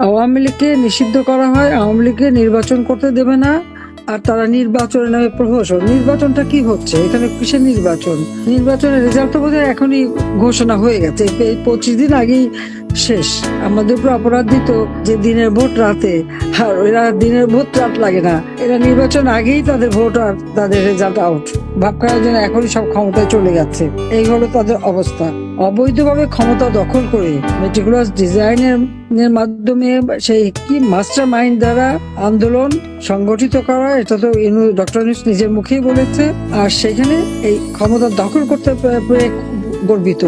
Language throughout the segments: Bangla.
আওয়ামী লীগকে নিষিদ্ধ করা হয়, আওয়ামী লীগকে নির্বাচন করতে দেবে না, আর তারা নির্বাচনের নামে প্রহসন। নির্বাচনটা কি হচ্ছে এখানে? কিসের নির্বাচন? নির্বাচনের রেজাল্ট তো বোধহয় এখনই ঘোষণা হয়ে গেছে, 25 দিন আগেই শেষ। আমাদের উপর অপরাধ দিত যে দিনের ভোট রাতে, আর এরা দিনের ভোট রাত লাগে না, এরা নির্বাচন আগেই তাদের ভোট আর তাদের রেজাল্ট আউট। ভাব করার জন্য এখনই সব ক্ষমতায় চলে যাচ্ছে, এই হলো তাদের অবস্থা। অবৈধভাবে ক্ষমতা দখল করে মেটিকুলাস ডিজাইনের মাধ্যমে সেই কি মাস্টার মাইন্ড দ্বারা আন্দোলন সংগঠিত করা, এটা তো ডক্টর ইউনূস নিজের মুখেই বলেছে। আর সেখানে এই ক্ষমতা দখল করতে পেরে গর্বিত,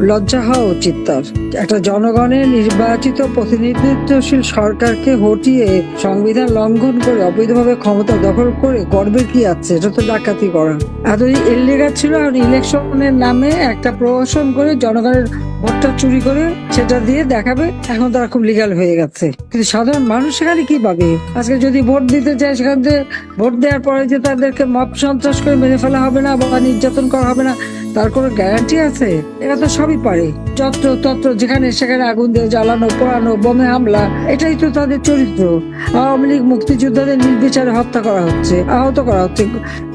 লজ্জা হওয়া উচিত তার। একটা জনগণের নির্বাচিত প্রতিনিধিত্বশীল সরকারকে হটিয়ে সংবিধান লঙ্ঘন করে অবৈধভাবে ক্ষমতা দখল করে গর্বের কি আছে? এটা তো ডাকাতি করা। এতদিন ইলিগাল ছিল, আর ইলেকশনের নামে একটা প্রহসন করে জনগণের ভোটটা চুরি করে সেটা দিয়ে দেখাবে এখন তারা খুব লিগাল হয়ে গেছে। কিন্তু সাধারণ মানুষ সেখানে কি পাবে? আজকে যদি ভোট দিতে চায়, সেখান থেকে ভোট দেওয়ার পরে যে তাদেরকে মব সন্ত্রাস করে মেরে ফেলা হবে না বা নির্যাতন করা হবে না, তার কোনো গ্যারান্টি আছে? এরা তো সবই পারে, যত্র তত্র যেখানে সেখানে আগুন দিয়ে জ্বালানো, পোড়ানো, বোমে হামলা, এটাই তো তাদের চরিত্র। আওয়ামী লীগ মুক্তিযোদ্ধাদের নির্বিচারে হত্যা করা হচ্ছে, আহত করা হচ্ছে,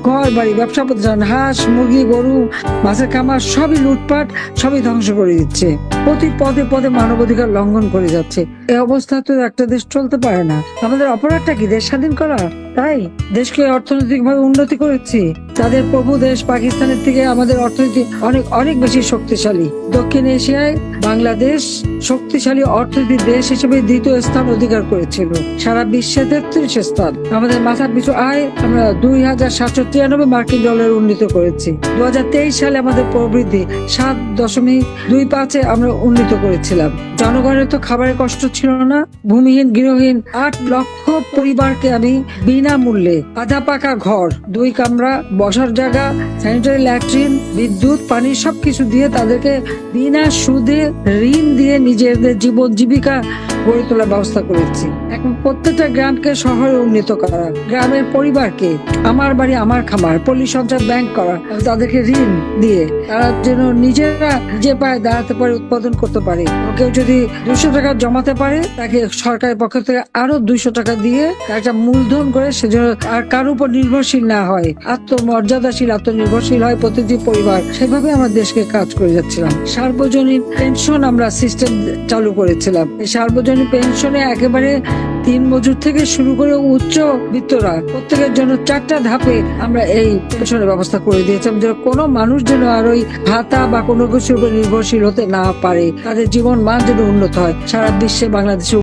ঘর বাড়ি, ব্যবসা প্রতিষ্ঠান, হাঁস মুরগি গরু মাছের খামার সবই লুটপাট, সবই ধ্বংস করে দিচ্ছে। প্রতি পদে পদে মানবাধিকার লঙ্ঘন করে যাচ্ছে। এই অবস্থা তো একটা দেশ চলতে পারে না। আমাদের অপরাধটা কি? দেশ স্বাধীন করা? তাই দেশকে অর্থনৈতিক ভাবে উন্নতি করেছি। তাদের প্রভু দেশ পাকিস্তানের থেকে আমাদের অর্থনীতি অনেক অনেক বেশি শক্তিশালী। দক্ষিণ এশিয়ায় বাংলাদেশ শক্তিশালী অর্থনীতির দেশ হিসেবে 2য় স্থান অধিকার করেছিল, সারা বিশ্বে 33 স্থান। আমাদের মাথার পিছু আয় আমরা 2793 মার্কিন ডলার উন্নীত করেছি। 2023 সালে আমাদের প্রবৃদ্ধি 7.25 আমরা উন্নীত করেছিলাম। জনগণের তো খাবারের কষ্ট ছিল না। ভূমিহীন গৃহহীন 8 লক্ষ পরিবারকে আমি বিনামূল্যে আধা পাকা ঘর, 2 কামরা, বসার জায়গা, স্যানিটারি ল্যাট্রিন, বিদ্যুৎ, পানি সবকিছু দিয়ে তাদেরকে বিনা সুদে ঋণ দিয়ে নিজেদের জীবন জীবিকা গড়ে তোলার ব্যবস্থা করেছি। এখন প্রত্যেকটা গ্রামকে শহরে উন্নীত করা, গ্রামের পরিবারকে আমার বাড়ি আমার খামার, পল্লী সঞ্চয় ব্যাংক করা, তাদেরকে ঋণ দিয়ে তারা যেন নিজেরা নিজে পায়ে দাঁড়াতে পারে, উৎপাদন করতে পারে। কেউ যদি 200 টাকা জমাতে পারে, তাকে সরকারের পক্ষ থেকে আরো 200 টাকা দিয়ে একটা মূলধন করে সে যেন আর কারোর উপর নির্ভরশীল না হয়, আত্মমর্যাদাশীল আত্মনির্ভরশীল হয় প্রতিটি পরিবার। সেভাবে আমার দেশকে কাজ করে যাচ্ছিলাম। সার্বজনীন পেনশন আমরা সিস্টেম চালু করেছিলাম। এই সার্বজনীন পেনশনে একেবারে 3 মজুর থেকে শুরু করে উচ্চ বিত্তরা প্রত্যেকের জন্য 4টা ধাপে আমরা এই পেনশনের ব্যবস্থা করে দিয়েছিলাম, যেন কোনো মানুষ যেন আর ওই ভাতা বা কোনো কিছুর উপর নির্ভরশীল হতে না পারে, তাদের জীবন মান যেন উন্নত হয়। সারা বিশ্বে বাংলাদেশে